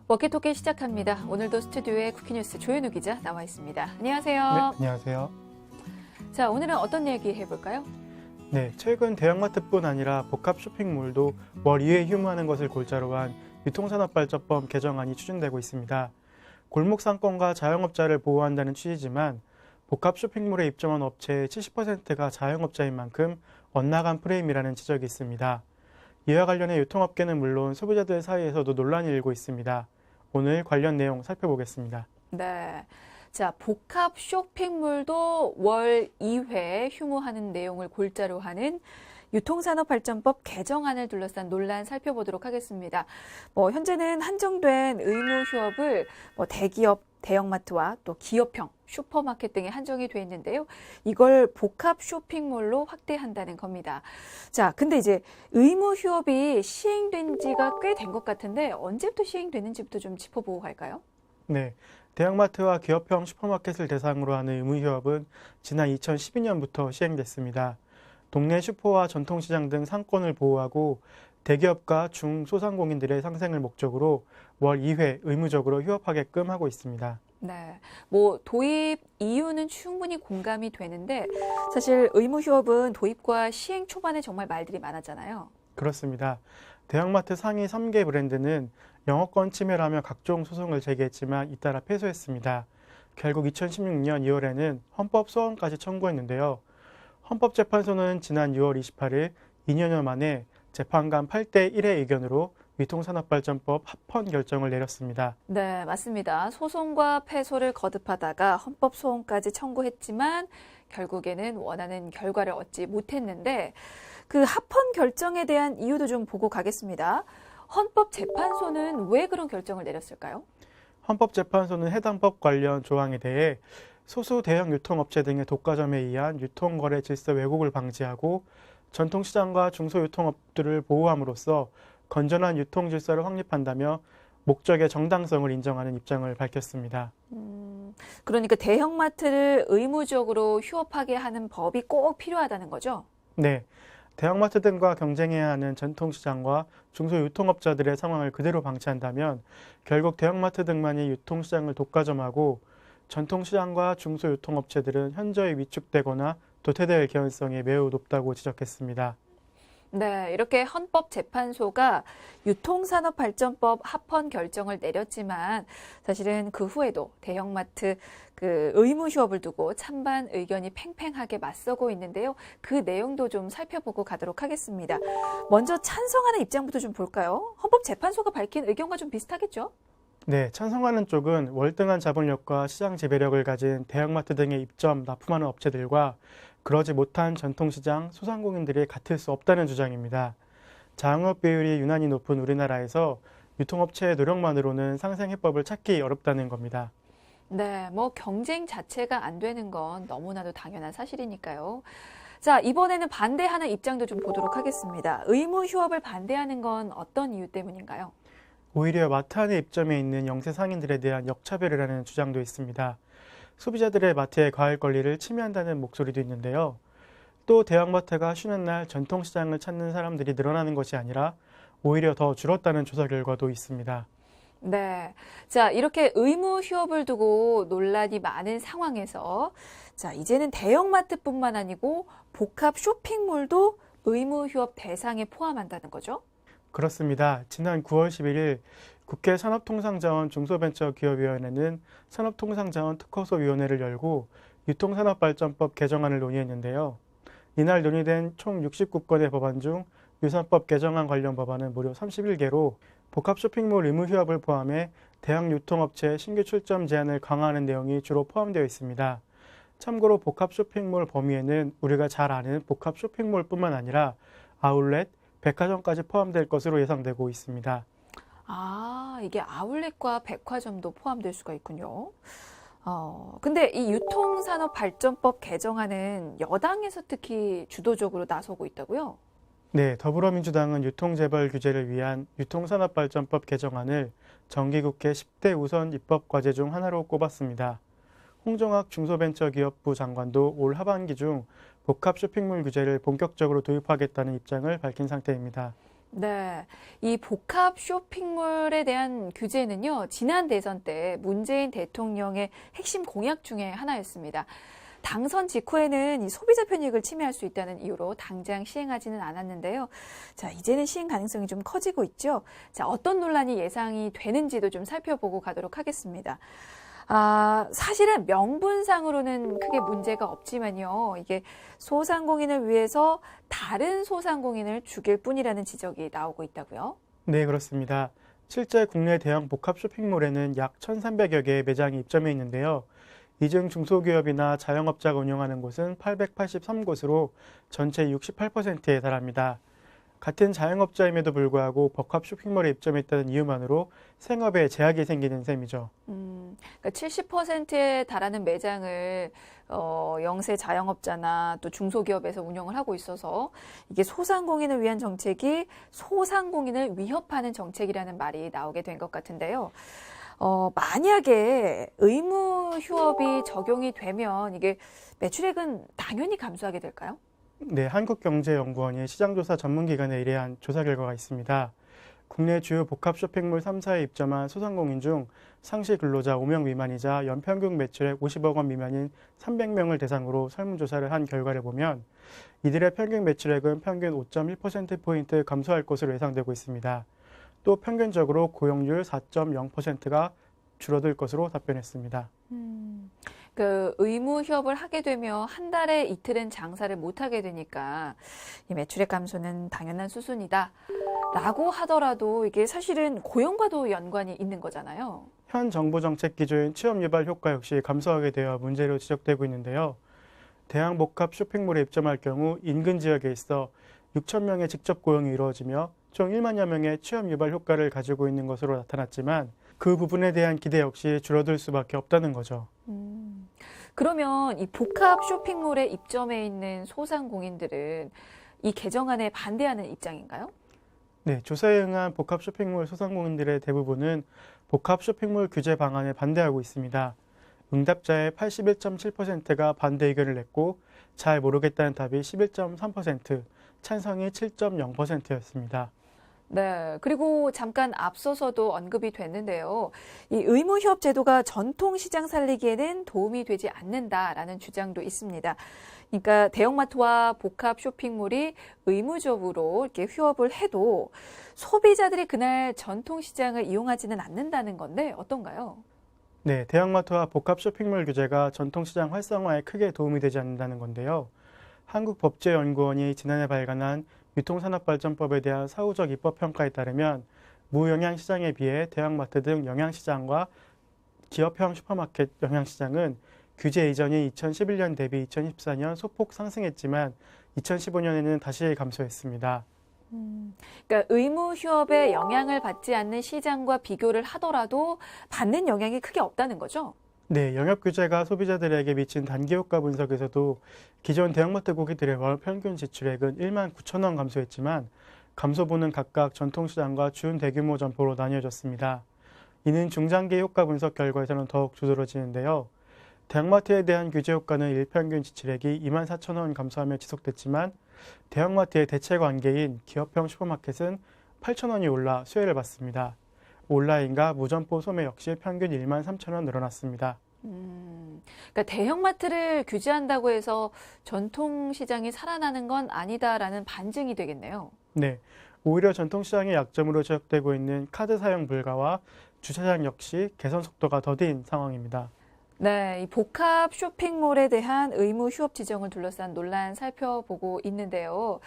워키토키 시작합니다. 오늘도 스튜디오에 쿠키뉴스 조현우 기자 나와 있습니다. 안녕하세요. 네, 안녕하세요. 자, 오늘은 어떤 얘기 해볼까요? 네, 최근 대형마트뿐 아니라 복합 쇼핑몰도 월 2회 휴무하는 것을 골자로 한 유통산업발전법 개정안이 추진되고 있습니다. 골목상권과 자영업자를 보호한다는 취지지만 복합 쇼핑몰에 입점한 업체의 70%가 자영업자인 만큼 엇나간 프레임이라는 지적이 있습니다. 이와 관련해 유통업계는 물론 소비자들 사이에서도 논란이 일고 있습니다. 오늘 관련 내용 살펴보겠습니다. 네. 자, 복합 쇼핑몰도 월 2회 휴무하는 내용을 골자로 하는 유통산업발전법 개정안을 둘러싼 논란 살펴보도록 하겠습니다. 현재는 한정된 의무 휴업을 대기업, 대형마트와 또 기업형, 슈퍼마켓 등에 한정이 돼 있는데요. 이걸 복합 쇼핑몰로 확대한다는 겁니다. 자, 근데 이제 의무 휴업이 시행된 지가 꽤 된 것 같은데 언제부터 시행됐는지부터 좀 짚어보고 갈까요? 네, 대형마트와 기업형 슈퍼마켓을 대상으로 하는 의무 휴업은 지난 2012년부터 시행됐습니다. 동네 슈퍼와 전통시장 등 상권을 보호하고 대기업과 중소상공인들의 상생을 목적으로 월 2회 의무적으로 휴업하게끔 하고 있습니다. 네, 도입 이유는 충분히 공감이 되는데 사실 의무 휴업은 도입과 시행 초반에 정말 말들이 많았잖아요. 그렇습니다. 대형마트 상위 3개 브랜드는 영업권 침해라며 각종 소송을 제기했지만 잇따라 패소했습니다. 결국 2016년 2월에는 헌법 소원까지 청구했는데요. 헌법재판소는 지난 6월 28일 2년여 만에 재판관 8대 1의 의견으로 유통산업발전법 합헌 결정을 내렸습니다. 네, 맞습니다. 소송과 패소를 거듭하다가 헌법 소원까지 청구했지만 결국에는 원하는 결과를 얻지 못했는데 그 합헌 결정에 대한 이유도 좀 보고 가겠습니다. 헌법재판소는 왜 그런 결정을 내렸을까요? 헌법재판소는 해당 법 관련 조항에 대해 소수 대형 유통업체 등의 독과점에 의한 유통거래 질서 왜곡을 방지하고 전통시장과 중소유통업들을 보호함으로써 건전한 유통 질서를 확립한다며 목적의 정당성을 인정하는 입장을 밝혔습니다. 그러니까 대형마트를 의무적으로 휴업하게 하는 법이 꼭 필요하다는 거죠? 네, 대형마트 등과 경쟁해야 하는 전통시장과 중소유통업자들의 상황을 그대로 방치한다면 결국 대형마트 등만이 유통시장을 독과점하고 전통시장과 중소유통업체들은 현저히 위축되거나 도태될 개연성이 매우 높다고 지적했습니다. 네, 이렇게 헌법재판소가 유통산업발전법 합헌 결정을 내렸지만 사실은 그 후에도 대형마트 의무 휴업을 두고 찬반 의견이 팽팽하게 맞서고 있는데요. 그 내용도 좀 살펴보고 가도록 하겠습니다. 먼저 찬성하는 입장부터 좀 볼까요? 헌법재판소가 밝힌 의견과 좀 비슷하겠죠? 네, 찬성하는 쪽은 월등한 자본력과 시장 지배력을 가진 대형마트 등에 입점, 납품하는 업체들과 그러지 못한 전통시장, 소상공인들이 같을 수 없다는 주장입니다. 자영업 비율이 유난히 높은 우리나라에서 유통업체의 노력만으로는 상생해법을 찾기 어렵다는 겁니다. 네, 경쟁 자체가 안 되는 건 너무나도 당연한 사실이니까요. 자, 이번에는 반대하는 입장도 좀 보도록 하겠습니다. 의무 휴업을 반대하는 건 어떤 이유 때문인가요? 오히려 마트 안에 입점해 있는 영세 상인들에 대한 역차별이라는 주장도 있습니다. 소비자들의 마트의 과일 권리를 침해한다는 목소리도 있는데요. 또 대형마트가 쉬는 날 전통시장을 찾는 사람들이 늘어나는 것이 아니라 오히려 더 줄었다는 조사 결과도 있습니다. 네. 자, 이렇게 의무 휴업을 두고 논란이 많은 상황에서 자, 이제는 대형마트뿐만 아니고 복합 쇼핑몰도 의무 휴업 대상에 포함한다는 거죠? 그렇습니다. 지난 9월 11일 국회 산업통상자원 중소벤처기업위원회는 산업통상자원 특허소위원회를 열고 유통산업발전법 개정안을 논의했는데요. 이날 논의된 총 69건의 법안 중 유산법 개정안 관련 법안은 무려 31개로 복합 쇼핑몰 의무 휴업을 포함해 대형 유통업체 신규 출점 제한을 강화하는 내용이 주로 포함되어 있습니다. 참고로 복합 쇼핑몰 범위에는 우리가 잘 아는 복합 쇼핑몰뿐만 아니라 아울렛, 백화점까지 포함될 것으로 예상되고 있습니다. 아, 이게 아울렛과 백화점도 포함될 수가 있군요. 근데 이 유통산업발전법 개정안은 여당에서 특히 주도적으로 나서고 있다고요? 네, 더불어민주당은 유통재벌 규제를 위한 유통산업발전법 개정안을 정기국회 10대 우선 입법과제 중 하나로 꼽았습니다. 홍정학 중소벤처기업부 장관도 올 하반기 중 복합 쇼핑몰 규제를 본격적으로 도입하겠다는 입장을 밝힌 상태입니다. 네, 이 복합 쇼핑몰에 대한 규제는요, 지난 대선 때 문재인 대통령의 핵심 공약 중에 하나였습니다. 당선 직후에는 이 소비자 편익을 침해할 수 있다는 이유로 당장 시행하지는 않았는데요. 자, 이제는 시행 가능성이 좀 커지고 있죠. 자, 어떤 논란이 예상이 되는지도 좀 살펴보고 가도록 하겠습니다. 사실은 명분상으로는 크게 문제가 없지만요. 이게 소상공인을 위해서 다른 소상공인을 죽일 뿐이라는 지적이 나오고 있다고요. 네, 그렇습니다. 실제 국내 대형 복합 쇼핑몰에는 약 1,300여 개의 매장이 입점해 있는데요. 이 중 중소기업이나 자영업자가 운영하는 곳은 883곳으로 전체 68%에 달합니다. 같은 자영업자임에도 불구하고 복합 쇼핑몰에 입점했다는 이유만으로 생업에 제약이 생기는 셈이죠. 그러니까 70%에 달하는 매장을 영세 자영업자나 또 중소기업에서 운영을 하고 있어서 이게 소상공인을 위한 정책이 소상공인을 위협하는 정책이라는 말이 나오게 된 것 같은데요. 만약에 의무 휴업이 적용이 되면 이게 매출액은 당연히 감소하게 될까요? 네, 한국경제연구원이 시장조사 전문기관에 의뢰한 조사 결과가 있습니다. 국내 주요 복합 쇼핑몰 3사에 입점한 소상공인 중 상시 근로자 5명 미만이자 연평균 매출액 50억 원 미만인 300명을 대상으로 설문조사를 한 결과를 보면 이들의 평균 매출액은 평균 5.1%포인트 감소할 것으로 예상되고 있습니다. 또 평균적으로 고용률 4.0%가 줄어들 것으로 답변했습니다. 그 의무 휴업을 하게 되면 한 달에 이틀은 장사를 못 하게 되니까 이 매출액 감소는 당연한 수순이다. 라고 하더라도 이게 사실은 고용과도 연관이 있는 거잖아요. 현 정부 정책 기조인 취업 유발 효과 역시 감소하게 되어 문제로 지적되고 있는데요. 대형 복합 쇼핑몰에 입점할 경우 인근 지역에 있어 6천 명의 직접 고용이 이루어지며 총 1만여 명의 취업 유발 효과를 가지고 있는 것으로 나타났지만 그 부분에 대한 기대 역시 줄어들 수밖에 없다는 거죠. 그러면 이 복합 쇼핑몰에 입점해 있는 소상공인들은 이 개정안에 반대하는 입장인가요? 네, 조사에 응한 복합 쇼핑몰 소상공인들의 대부분은 복합 쇼핑몰 규제 방안에 반대하고 있습니다. 응답자의 81.7%가 반대 의견을 냈고 잘 모르겠다는 답이 11.3%, 찬성이 7.0%였습니다. 네. 그리고 잠깐 앞서서도 언급이 됐는데요. 이 의무 휴업 제도가 전통 시장 살리기에는 도움이 되지 않는다라는 주장도 있습니다. 그러니까 대형마트와 복합 쇼핑몰이 의무적으로 이렇게 휴업을 해도 소비자들이 그날 전통 시장을 이용하지는 않는다는 건데 어떤가요? 네, 대형마트와 복합 쇼핑몰 규제가 전통시장 활성화에 크게 도움이 되지 않는다는 건데요. 한국법제연구원이 지난해 발간한 유통산업발전법에 대한 사후적 입법평가에 따르면 무영양시장에 비해 대형마트 등 영양시장과 기업형 슈퍼마켓 영양시장은 규제 이전인 2011년 대비 2014년 소폭 상승했지만 2015년에는 다시 감소했습니다. 그러니까 의무 휴업에 영향을 받지 않는 시장과 비교를 하더라도 받는 영향이 크게 없다는 거죠? 네, 영업 규제가 소비자들에게 미친 단기 효과 분석에서도 기존 대형마트 고객들의 월 평균 지출액은 1만 9천 원 감소했지만 감소분은 각각 전통시장과 준 대규모 점포로 나뉘어졌습니다. 이는 중장기 효과 분석 결과에서는 더욱 두드러지는데요. 대형마트에 대한 규제 효과는 일평균 지출액이 2만 4천 원 감소하며 지속됐지만 대형마트의 대체 관계인 기업형 슈퍼마켓은 8천 원이 올라 수혜를 받습니다. 온라인과 무점포 소매 역시 평균 1만 3천 원 늘어났습니다. 그러니까 대형마트를 규제한다고 해서 전통시장이 살아나는 건 아니다라는 반증이 되겠네요. 네, 오히려 전통시장의 약점으로 지적되고 있는 카드 사용 불가와 주차장 역시 개선 속도가 더딘 상황입니다. 네, 이 복합 쇼핑몰에 대한 의무 휴업 지정을 둘러싼 논란 살펴보고 있는데요.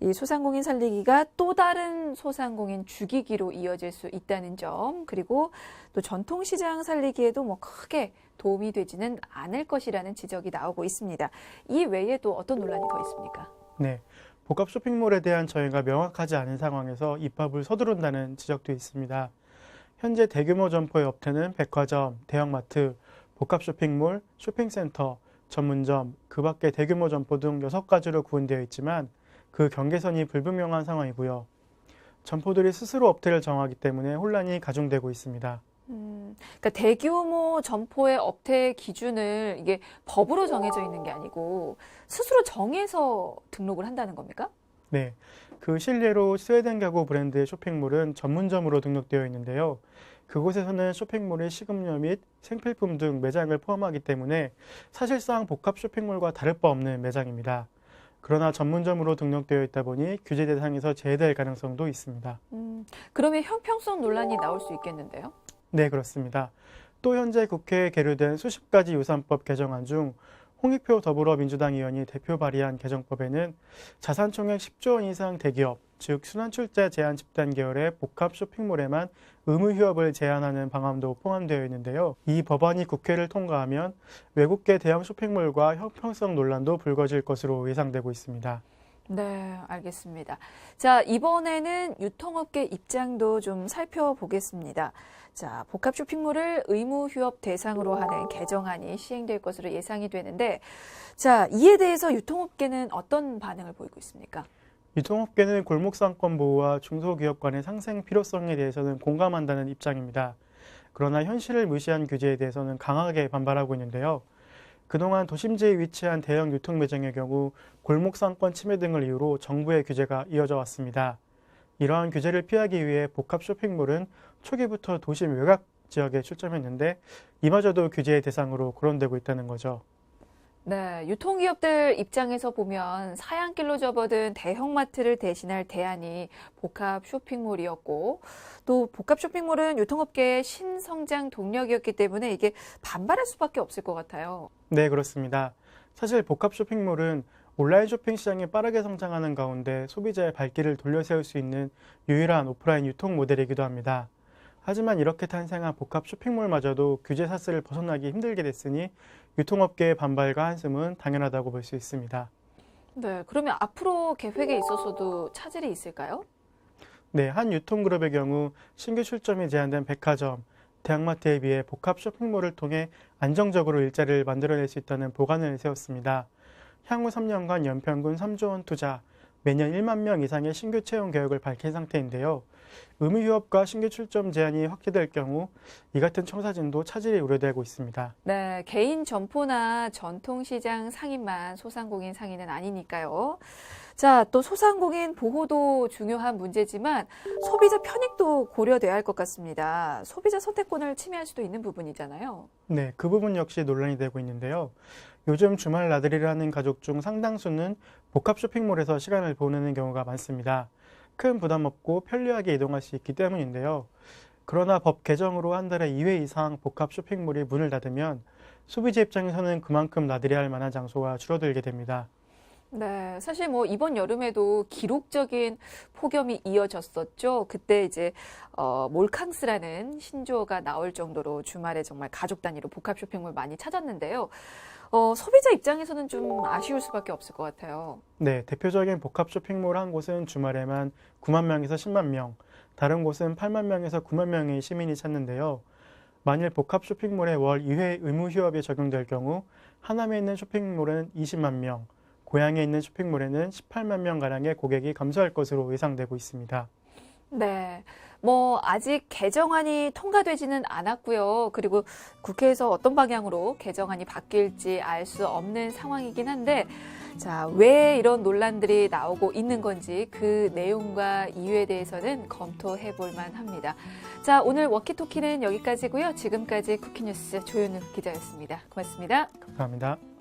이 소상공인 살리기가 또 다른 소상공인 죽이기로 이어질 수 있다는 점, 그리고 또 전통시장 살리기에도 뭐 크게 도움이 되지는 않을 것이라는 지적이 나오고 있습니다. 이 외에 또 어떤 논란이 더 있습니까? 네, 복합 쇼핑몰에 대한 저희가 명확하지 않은 상황에서 입법을 서두른다는 지적도 있습니다. 현재 대규모 점포의 업태는 백화점, 대형마트, 복합 쇼핑몰, 쇼핑센터, 전문점, 그 밖에 대규모 점포 등 6가지로 구분되어 있지만 그 경계선이 불분명한 상황이고요. 점포들이 스스로 업태를 정하기 때문에 혼란이 가중되고 있습니다. 그러니까 대규모 점포의 업태 기준을 이게 법으로 정해져 있는 게 아니고 스스로 정해서 등록을 한다는 겁니까? 네, 그 실례로 스웨덴 가구 브랜드의 쇼핑몰은 전문점으로 등록되어 있는데요. 그곳에서는 쇼핑몰의 식음료 및 생필품 등 매장을 포함하기 때문에 사실상 복합 쇼핑몰과 다를 바 없는 매장입니다. 그러나 전문점으로 등록되어 있다 보니 규제 대상에서 제외될 가능성도 있습니다. 그러면 형평성 논란이 나올 수 있겠는데요? 네, 그렇습니다. 또 현재 국회에 계류된 수십 가지 유산법 개정안 중 홍익표 더불어민주당 의원이 대표 발의한 개정법에는 자산총액 10조 원 이상 대기업, 즉 순환출자 제한 집단 계열의 복합 쇼핑몰에만 의무 휴업을 제한하는 방안도 포함되어 있는데요. 이 법안이 국회를 통과하면 외국계 대형 쇼핑몰과 형평성 논란도 불거질 것으로 예상되고 있습니다. 네, 알겠습니다. 자, 이번에는 유통업계 입장도 좀 살펴보겠습니다. 자, 복합 쇼핑몰을 의무 휴업 대상으로 하는 개정안이 시행될 것으로 예상이 되는데, 자, 이에 대해서 유통업계는 어떤 반응을 보이고 있습니까? 유통업계는 골목상권 보호와 중소기업 간의 상생 필요성에 대해서는 공감한다는 입장입니다. 그러나 현실을 무시한 규제에 대해서는 강하게 반발하고 있는데요. 그동안 도심지에 위치한 대형 유통매장의 경우 골목상권 침해 등을 이유로 정부의 규제가 이어져 왔습니다. 이러한 규제를 피하기 위해 복합 쇼핑몰은 초기부터 도심 외곽 지역에 출점했는데 이마저도 규제의 대상으로 거론되고 있다는 거죠. 네, 유통기업들 입장에서 보면 사양길로 접어든 대형마트를 대신할 대안이 복합 쇼핑몰이었고, 또 복합 쇼핑몰은 유통업계의 신성장 동력이었기 때문에 이게 반발할 수밖에 없을 것 같아요. 네, 그렇습니다. 사실 복합 쇼핑몰은 온라인 쇼핑 시장이 빠르게 성장하는 가운데 소비자의 발길을 돌려세울 수 있는 유일한 오프라인 유통 모델이기도 합니다. 하지만 이렇게 탄생한 복합 쇼핑몰마저도 규제 사슬을 벗어나기 힘들게 됐으니 유통업계의 반발과 한숨은 당연하다고 볼 수 있습니다. 네, 그러면 앞으로 계획에 있어서도 차질이 있을까요? 네, 한 유통그룹의 경우 신규 출점이 제한된 백화점, 대형마트에 비해 복합 쇼핑몰을 통해 안정적으로 일자리를 만들어낼 수 있다는 보관을 세웠습니다. 향후 3년간 연평균 3조 원 투자, 매년 1만 명 이상의 신규 채용 계획을 밝힌 상태인데요. 의무 휴업과 신규 출점 제한이 확대될 경우 이 같은 청사진도 차질이 우려되고 있습니다. 네, 개인 점포나 전통시장 상인만 소상공인 상인은 아니니까요. 자, 또 소상공인 보호도 중요한 문제지만 소비자 편익도 고려돼야 할 것 같습니다. 소비자 선택권을 침해할 수도 있는 부분이잖아요. 네, 그 부분 역시 논란이 되고 있는데요. 요즘 주말 나들이를 하는 가족 중 상당수는 복합 쇼핑몰에서 시간을 보내는 경우가 많습니다. 큰 부담 없고 편리하게 이동할 수 있기 때문인데요. 그러나 법 개정으로 한 달에 2회 이상 복합 쇼핑몰이 문을 닫으면 소비자 입장에서는 그만큼 나들이 할 만한 장소가 줄어들게 됩니다. 네, 사실 뭐 이번 여름에도 기록적인 폭염이 이어졌었죠. 그때 이제 몰캉스라는 신조어가 나올 정도로 주말에 정말 가족 단위로 복합 쇼핑몰 많이 찾았는데요. 소비자 입장에서는 좀 아쉬울 수밖에 없을 것 같아요. 네, 대표적인 복합 쇼핑몰 한 곳은 주말에만 9만 명에서 10만 명, 다른 곳은 8만 명에서 9만 명의 시민이 찾는데요. 만일 복합 쇼핑몰에 월 2회 의무 휴업이 적용될 경우 하남에 있는 쇼핑몰은 20만 명, 고양에 있는 쇼핑몰에는 18만 명가량의 고객이 감소할 것으로 예상되고 있습니다. 네. 뭐, 아직 개정안이 통과되지는 않았고요. 그리고 국회에서 어떤 방향으로 개정안이 바뀔지 알 수 없는 상황이긴 한데, 자, 왜 이런 논란들이 나오고 있는 건지 그 내용과 이유에 대해서는 검토해 볼 만합니다. 자, 오늘 워키토키는 여기까지고요. 지금까지 쿠키뉴스 조윤우 기자였습니다. 고맙습니다. 감사합니다.